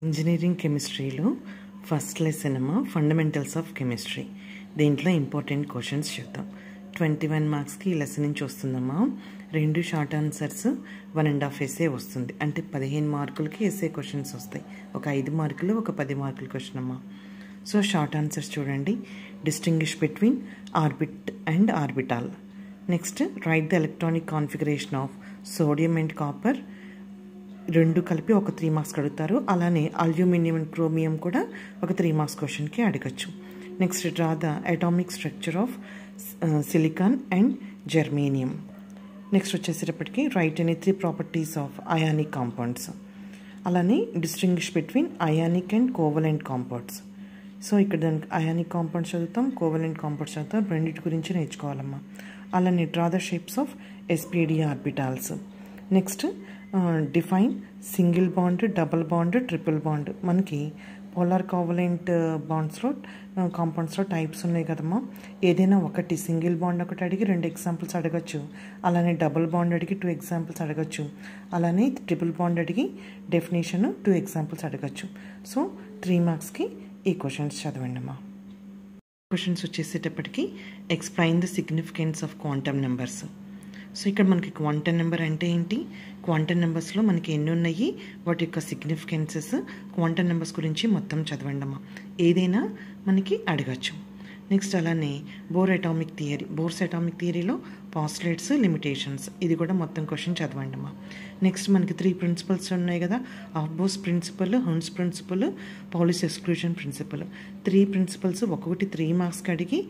Engineering కెమిస్ట్రీలో first lesson అమ్మ fundamentals of chemistry. దీంట్లో ఇంపార్టెంట్ క్వశ్చన్స్ చూద్దాం. 21 మార్క్స్కి ఈ లెసన్ నుంచి వస్తుందమ్మా. 2 షార్ట్ ఆన్సర్స్, 1.5 ఎస్ఏ వస్తుంది. అంటే 15 మార్కులకి ఎస్ఏ క్వశ్చన్స్ వస్తాయి. ఒక 5 మార్కులు, ఒక 10 మార్కుల క్వశ్చన్ అమ్మా. సో షార్ట్ ఆన్సర్స్ చూడండి. Distinguish between orbit and orbital. Next right the electronic configuration of sodium and copper. 2 కలిపి ఒక 3 మార్క్స్ అడుగుతారు. అలానే అల్యూమినియం అండ్ క్రోమియం కూడా ఒక 3 మార్క్స్ క్వశ్చన్కి అడగచ్చు. Next draw the atomic structure of silicon and germanium. Next వచ్చేసేటప్పటికి write any 3 properties of ionic compounds. అలానే distinguish between ionic and covalent compounds. So ఇక్కడ దానికి అయానిక్ కాంపౌండ్స్ చదువుతాం, కోవలెంట్ కాంపౌండ్స్ చదువుతాం. రెండింటి గురించి నేర్చుకోవాలమ్మా. అలానే draw the shapes of s p d orbitals. Next define single bond, double bond, triple bond. మనకి పోలార్ కోవలెంట్ బాండ్స్లో కాంపౌండ్స్లో టైప్స్ ఉన్నాయి కదమ్మా. ఏదైనా ఒకటి సింగిల్ బాండ్ ఒకటి అడిగి 2 ఎగ్జాంపుల్స్ అడగచ్చు. అలానే డబుల్ బాండ్ అడిగి 2 ఎగ్జాంపుల్స్ అడగచ్చు. అలానే ట్రిపుల్ బాండ్ అడిగి డెఫినేషన్ 2 ఎగ్జాంపుల్స్ అడగచ్చు. సో 3 మార్క్స్కి ఈ క్వశ్చన్స్ చదవండి అమ్మా. క్వశ్చన్స్ వచ్చేసేటప్పటికి explain the significance of quantum numbers. So ఇక్కడ మనకి క్వాంటమ్ నెంబర్ అంటే ఏంటి, క్వాంటమ్ నెంబర్స్లో మనకి ఎన్ని ఉన్నాయి, వాటి యొక్క సిగ్నిఫికెన్సెస్, క్వాంటమ్ నెంబర్స్ గురించి మొత్తం చదవండి అమ్మా. ఏదైనా మనకి అడగచ్చు. నెక్స్ట్ అలానే బోర్స్ అటామిక్ థియరీలో పాస్టులేట్స్, లిమిటేషన్స్, ఇది కూడా మొత్తం క్వశ్చన్ చదవండి అమ్మా. నెక్స్ట్ మనకి 3 ప్రిన్సిపల్స్ ఉన్నాయి కదా, aufbau principle, Hund's principle, Pauli's exclusion principle. 3 principles ఒక్కొక్కటి 3 మార్క్స్కి అడిగి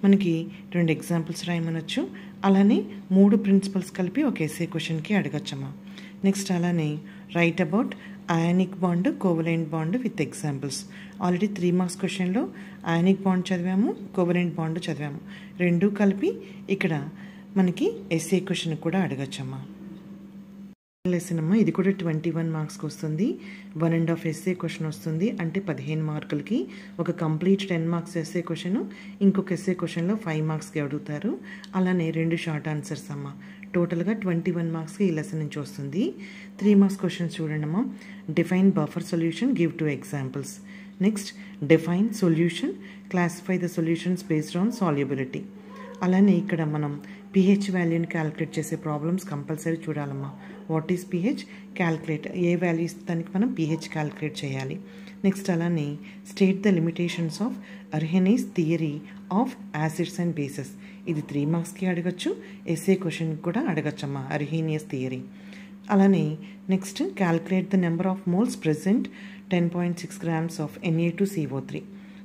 మనకి 2 ఎగ్జాంపుల్స్ రాయమనొచ్చు. అలానే 3 ప్రిన్సిపల్స్ కలిపి ఒక ఎస్ఏ క్వశ్చన్కి అడగచ్చమ్మా. నెక్స్ట్ అలానే write about ionic bond, covalent bond with examples. Already 3 marks క్వశ్చన్లో అయానిక్ బాండ్ చదివాము, కోవలెంట్ బాండ్ చదివాము. 2 కలిపి ఇక్కడ మనకి ఎస్ఏ క్వశ్చన్ కూడా అడగచ్చమ్మా. లెసన్ అమ్మా, ఇది కూడా 21 మార్క్స్కి వస్తుంది. 1.5 ఎస్ఏ క్వశ్చన్ వస్తుంది. అంటే 15 మార్కులకి ఒక కంప్లీట్ 10 మార్క్స్ ఎస్ఏ క్వశ్చన్, ఇంకొక ఎస్ఏ క్వశ్చన్లో 5 మార్క్స్కి అడుగుతారు. అలానే 2 షార్ట్ ఆన్సర్స్ అమ్మా. టోటల్గా 21 మార్క్స్కి ఈ లెసన్ నుంచి వస్తుంది. 3 మార్క్స్ క్వశ్చన్స్ చూడండి అమ్మా. Define buffer solution, give 2 examples. Next define solution, classify the solutions based on solubility. అలానే ఇక్కడ మనం pH వాల్యూని క్యాలిక్యులేట్ చేసే ప్రాబ్లమ్స్ కంపల్సరీ చూడాలమ్మా. What is pH, calculate, a value ఇస్తానికి మనం pH క్యాలిక్యులేట్ చేయాలి. నెక్స్ట్ అలానే state the limitations of Arrhenius theory of acids and bases. ఇది 3 మార్క్స్కి అడగచ్చు. ఎస్ఏ క్వశ్చన్ కూడా అడగచ్చమ్మా, అర్హీనియస్ థియరీ. అలానే next calculate the number of moles present 10.6 grams of Na2CO3.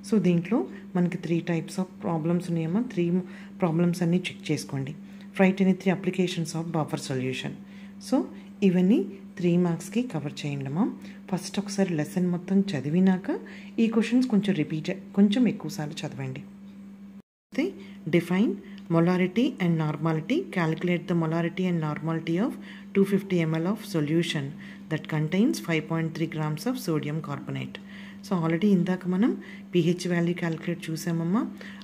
So దీంట్లో మనకి 3 టైప్స్ ఆఫ్ ప్రాబ్లమ్స్ ఉన్నాయమ్మా. 3 ప్రాబ్లమ్స్ అన్నీ చెక్ చేసుకోండి. Right any 3 applications of buffer solution. So ఇవన్నీ 3 మార్క్స్కి కవర్ చేయండి అమ్మా. ఫస్ట్ ఒకసారి లెసన్ మొత్తం చదివినాక ఈ క్వశ్చన్స్ కొంచెం ఎక్కువసార్లు చదవండి. అయితే define molarity and normality, calculate the molarity and normality of 250 ml of solution that contains 5.3 grams of sodium carbonate. So already ఇందాక మనం pH వాల్యూ క్యాలిక్యులేట్ చూసామమ్మా.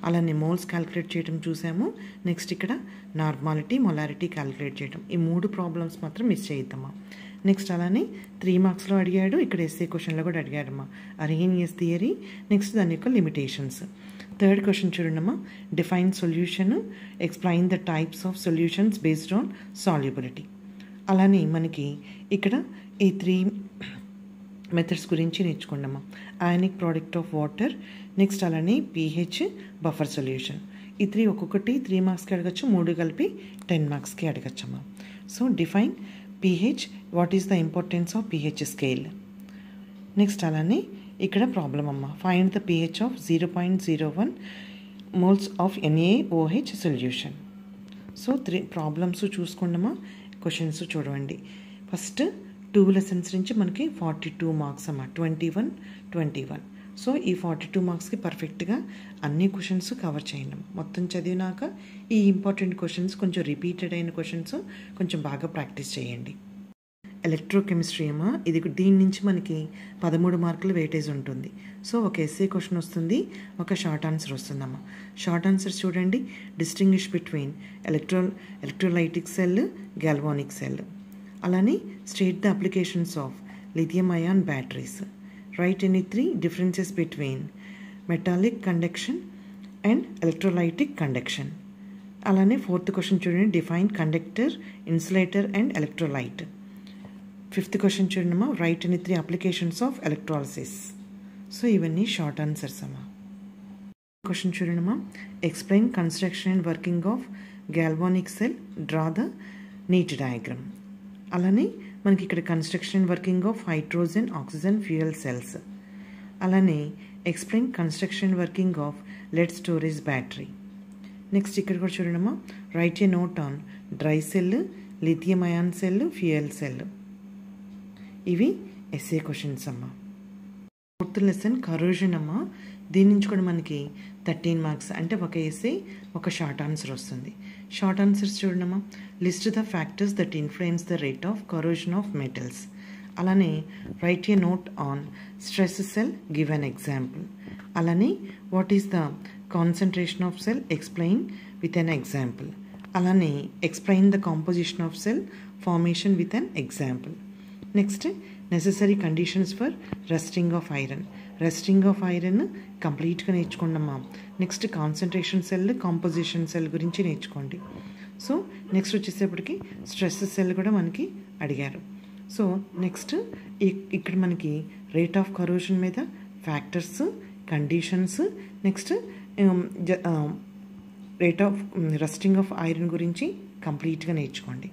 అలానే మోల్స్ క్యాలిక్యులేట్ చేయడం చూసాము. నెక్స్ట్ ఇక్కడ నార్మాలిటీ, మొలారిటీ క్యాలిక్యులేట్ చేయడం. ఈ 3 ప్రాబ్లమ్స్ మాత్రం miss చేయొద్దమ్మా. Next అలానే 3 మార్క్స్లో అడిగాడు, ఇక్కడ ఎస్ఏ క్వశ్చన్లో కూడా అడిగాడమ్మా. అర్హీనియస్ థియరీ, నెక్స్ట్ దాని యొక్క లిమిటేషన్స్. 3rd క్వశ్చన్ చూడండమ్మా. Define solution, explain the types of solutions based on solubility. అలానే మనకి ఇక్కడ ఈ 3 మెథడ్స్ గురించి నేర్చుకోండమ్మా. Ionic product of water, next అలానే pH, బఫర్ సొల్యూషన్. ఈ 3 ఒక్కొక్కటి 3 మార్క్స్కి అడగచ్చు. 3 కలిపి 10 మార్క్స్కి అడగచ్చమ్మా. So define pH, what is the importance of pH scale. Next అలానే ఇక్కడ ప్రాబ్లం అమ్మా. Find the pH of 0.01 moles of NaOH solution. So 3 problems చూసుకోండమ్మా. క్వశ్చన్స్ చూడండి. ఫస్ట్ 2 లెసన్స్ నుంచి మనకి 42 మార్క్స్ అమ్మా. 21. సో ఈ 42 మార్క్స్కి పర్ఫెక్ట్గా అన్ని క్వశ్చన్స్ కవర్ చేయండి. మొత్తం చదివినాక ఈ ఇంపార్టెంట్ క్వశ్చన్స్, కొంచెం రిపీటెడ్ అయిన క్వశ్చన్స్ కొంచెం బాగా ప్రాక్టీస్ చేయండి. ఎలక్ట్రోకెమిస్ట్రీ అమ్మా. దీని నుంచి మనకి 13 మార్కులు వెయిటేజ్ ఉంటుంది. సో ఒక ఎస్ఏ క్వశ్చన్ వస్తుంది, ఒక షార్ట్ ఆన్సర్ వస్తుందమ్మా. షార్ట్ ఆన్సర్స్ చూడండి. Distinguish between electrolytic cell, galvanic cell. అలానే state the applications of lithium ion batteries. Write any 3 differences between metallic conduction and electrolytic conduction. అలానే 4th క్వశ్చన్ చూడండి, define conductor, insulator and electrolyte. 5th question చూడండి, write any 3 applications of electrolysis. So ఇవన్నీ short answers అమ్మా. Question చూడండి, explain construction and working of galvanic cell, draw the neat diagram. అలానే మనకి ఇక్కడ construction and working of hydrogen oxygen fuel cells. అలానే explain construction and working of lead storage battery. Next ఇక్కడ కూడా చూడమ్మా, write a note on dry cell, lithium ion cell, fuel cell. ఇవి SA questions అమ్మా. 4th lesson corrosion అమ్మా. దీని నుంచి కూడా మనకి 13 మార్క్స్, అంటే ఒక ఎస్ఏ ఒక షార్ట్ ఆన్సర్ వస్తుంది. షార్ట్ ఆన్సర్స్ చూడమ్మా, list the factors that influence the rate of corrosion of metals. అలానే write a note on stress cell, give an example. అలానే what is the concentration of cell, explain with an example. అలానే explain the composition of cell formation with an example. Next, necessary conditions for rusting of iron. Rusting of iron కంప్లీట్గా నేర్చుకోండమ్మా. Next concentration cell, composition cell గురించి నేర్చుకోండి. So next వచ్చేసేపటికి stress cell కూడా మనకి అడిగారు. So next ఇక్కడ మనకి రేట్ ఆఫ్ కరోజన్ మీద factors, conditions, next rate of rusting of iron గురించి కంప్లీట్గా నేర్చుకోండి.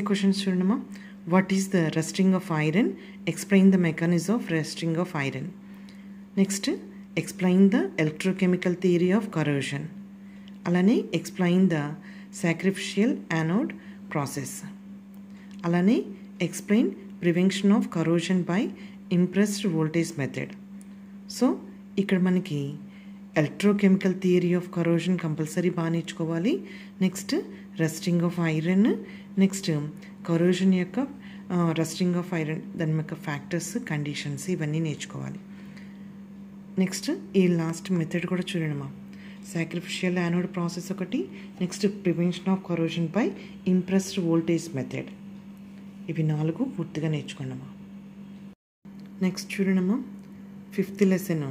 క్వశ్చన్స్ చూడమ్మా, what is the rusting of iron, explain the mechanism of rusting of iron. Next explain the electrochemical theory of corrosion. అలానే explain the sacrificial anode process. అలానే explain prevention of corrosion by impressed voltage method. So ఇక్కడ మనకి electrochemical theory of corrosion compulsory బాగా నేర్చుకోవాలి. Next rusting of iron, next corrosion యొక్క rusting of iron దాని యొక్క factors, conditions ఇవన్నీ నేర్చుకోవాలి. నెక్స్ట్ ఈ లాస్ట్ మెథడ్ కూడా చూడమ్మా, సాక్రిఫిషియల్ యానోడ్ ప్రాసెస్ ఒకటి, next prevention of corrosion by impressed voltage method. ఇవి 4 పూర్తిగా నేర్చుకోండమ్మా. నెక్స్ట్ చూడమ్మా, 5th లెసన్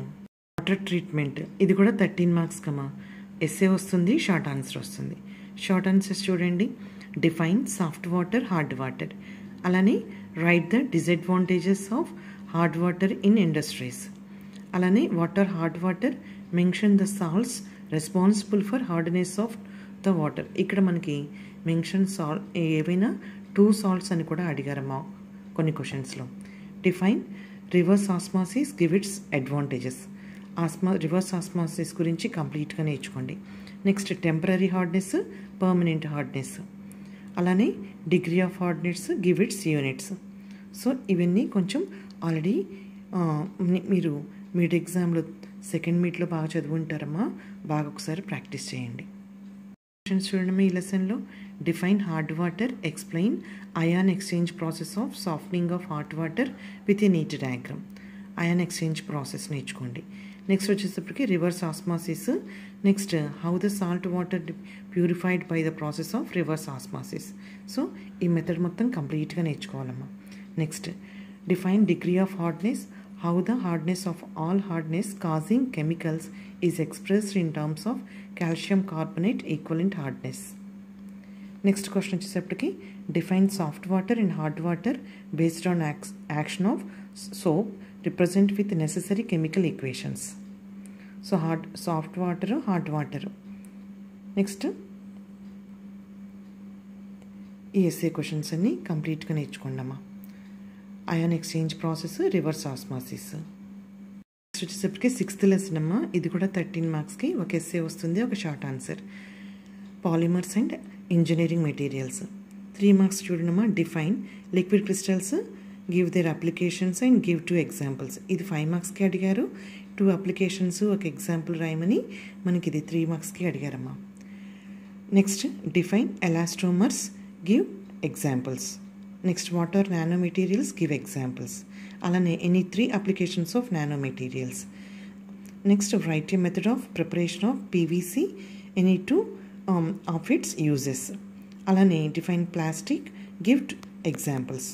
వాటర్ ట్రీట్మెంట్. ఇది కూడా 13 మార్క్స్ కమ్మా. ఎస్ఏ వస్తుంది, షార్ట్ ఆన్సర్ వస్తుంది. షార్ట్ ఆన్సర్స్ చూడండి, define soft water, hard water. అలానే write the disadvantages of hard water in industries. అలానే water, hard water, mention the salts responsible for hardness of the water. ఇక్కడ మనకి mention ఏవైనా 2 salts అని కూడా అడిగారమ్మా కొన్ని క్వశ్చన్స్లో. Define reverse osmosis, give its advantages. Reverse osmosis గురించి కంప్లీట్గా నేర్చుకోండి. Next temporary hardness, permanent hardness. అలానే degree of hardness, give its units. So ఇవన్నీ కొంచెం ఆల్రెడీ మీరు మిడ్ ఎగ్జామ్లో సెకండ్ మీట్లో బాగా చదువుంటారమ్మా. బాగా ఒకసారి ప్రాక్టీస్ చేయండి. చూడండి, ఈ లెసన్లో define hard water, explain ion exchange process of softening of hot water with a neat diagram. Ion exchange process నేర్చుకోండి. నెక్స్ట్ వచ్చేటప్పటికి reverse osmosis. Next how the salt water purified by the process of reverse osmosis. So ఈ method మొత్తం కంప్లీట్గా నేర్చుకోవాలమ్మా. Next define degree of hardness, how the hardness of all hardness causing chemicals is expressed in terms of calcium carbonate equivalent hardness. Next question వచ్చేసరికి define soft water and hard water based on action of soap represent with necessary chemical equations. So soft water, hard water. Next ఈ essay questions అన్ని కంప్లీట్గా నేర్చుకోండమ్మా. Ion exchange process, reverse osmosis. Next వచ్చేసరికి 6th lesson అమ్మా. ఇది కూడా 13 మార్క్స్కి ఒక ఎస్సే వస్తుంది, ఒక short answer. Polymers and engineering materials. 3 marks చూడమ్మా. Define liquid crystals, give their applications and give 2 examples. ఇది 5 మార్క్స్కి అడిగారు. 2 అప్లికేషన్స్, ఒక ఎగ్జాంపుల్ రాయమని మనకి ఇది 3 మార్క్స్కి అడిగారమ్మా. Next define elastomers, give examples. Next what are nano materials, give examples. అలానే any 3 applications of nano materials. Next write a method of preparation of PVC, any 2 of its uses. అలానే define plastic, give examples.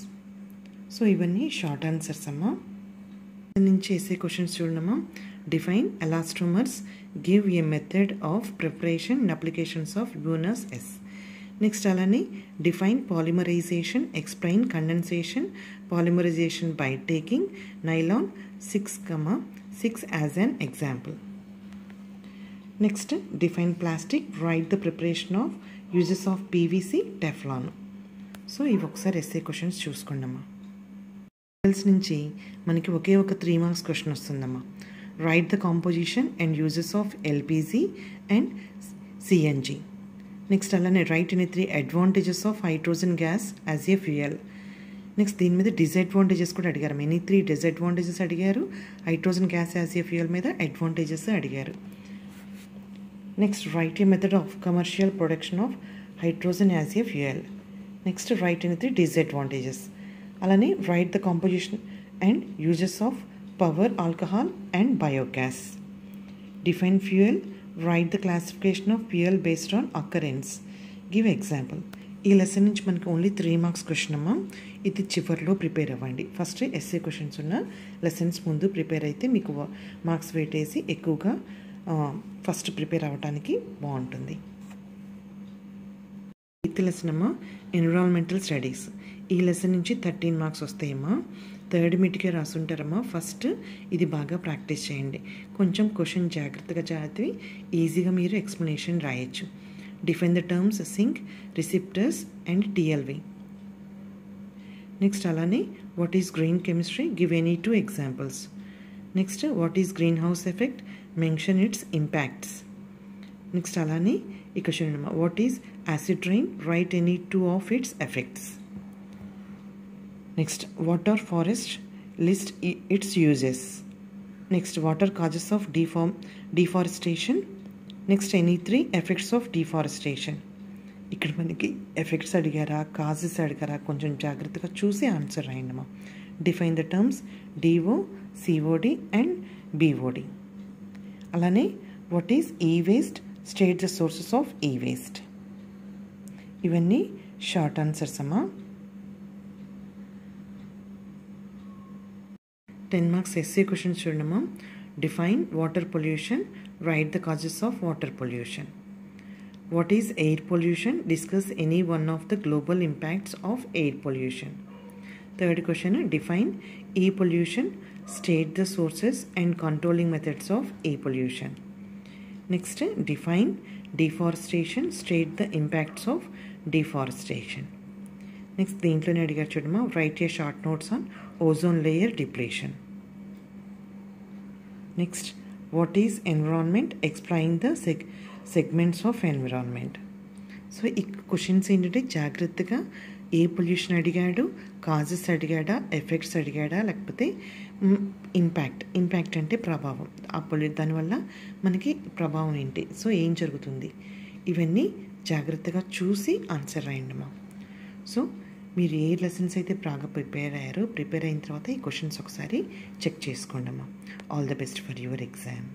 So ఇవన్నీ short answers అమ్మా. నుంచి చేసే questions చూడమ్మా. Define elastomers, give a method of preparation and applications of యూనస్ S. Next అలానే define polymerisation, explain condensation, polymerisation by taking nylon 6,6 as an example. Next define plastic, right the preparation of uses of PVC, Teflon. So ఇవి ఒకసారి SA questions చూసుకోండమ్మా. నుంచి మనకి ఒకే ఒక 3 marks question వస్తుందమ్మా. Write the composition and uses of LPG and CNG. Next అలానే write any 3 advantages of hydrogen gas as a fuel. Next దీని మీద డిసడ్వాంటేజెస్ కూడా అడిగారు. ఎనీ 3 డిసడ్వాంటేజెస్ అడిగారు. Hydrogen gas as a fuel మీద అడ్వాంటేజెస్ అడిగారు. Next write a method of commercial production of hydrogen as a fuel. Next write any 3 disadvantages. అలానే write the composition and uses of power, alcohol and biogas. Define fuel, right the classification of fuel based on occurrence, give example. ఈ lesson నుంచి మనకి only 3 marks question అమ్మా. ఇది చివరిలో prepare అవ్వండి. First SA questions ఉన్న lessons ముందు prepare అయితే మీకు మార్క్స్ వెయిట్ వేసి ఎక్కువగా ఫస్ట్ ప్రిపేర్ అవ్వడానికి బాగుంటుంది. ఎయిత్ లెసన్ అమ్మా, ఎన్విరాన్మెంటల్ స్టడీస్. ఈ లెసన్ నుంచి 13 మార్క్స్ వస్తాయమ్మా. 3rd మిడ్కే రాసుంటారమ్మా. ఫస్ట్ ఇది బాగా ప్రాక్టీస్ చేయండి. కొంచెం క్వశ్చన్ జాగ్రత్తగా చదివి ఈజీగా మీరు ఎక్స్ప్లెనేషన్ రాయొచ్చు. Define the terms sink, receptors and TLV. Next అలానే what is green chemistry, give any 2 examples. Next what is greenhouse effect, mention its impacts. Next అలానే ఇక్కడ చూడండి, what is acid rain, write any 2 of its effects. Next what are forest, list its uses. Next what are causes of deforestation. Next any 3 effects of deforestation. ఇక్కడ మనకి effects అడిగారా, causes అడిగారా, కొంచెం జాగ్రత్తగా చూసి ఆన్సర్ రాయండమ్మా. Define the terms DO, COD and BOD. అలానే what is e waste, state the sources of e waste. ఇవన్నీ షార్ట్ ఆన్సర్స్ అమ్మా. 10 మార్క్స్ ఎస్ఏ క్వశ్చన్స్ చూడమ్మా. Define water pollution, write the causes of water pollution. What is air pollution, discuss any one of the global impacts of air pollution. 3rd question define e pollution, state the sources and controlling methods of e pollution. Next define deforestation, state the impacts of deforestation. Next దీంట్లోనే అడిగారు చూడమ్మా, write A short notes on ozone layer depletion. Next what is environment, explain the segments of environment. So ఈ questions ఏంటంటే జాగ్రత్తగా ఏ pollution అడిగాడు, causes అడిగాడా, effects అడిగాడా, లేకపోతే impact అంటే ప్రభావం, ఆ దానివల్ల మనకి ప్రభావం ఏంటి, సో ఏం జరుగుతుంది, ఇవన్నీ జాగ్రత్తగా చూసి ఆన్సర్ రాయండమ్మా. సో మీరు ఏ లెసన్స్ అయితే బాగా ప్రిపేర్ అయ్యారో, ప్రిపేర్ అయిన తర్వాత ఈ క్వశ్చన్స్ ఒకసారి చెక్ చేసుకోండి అమ్మా. All the best for your exam.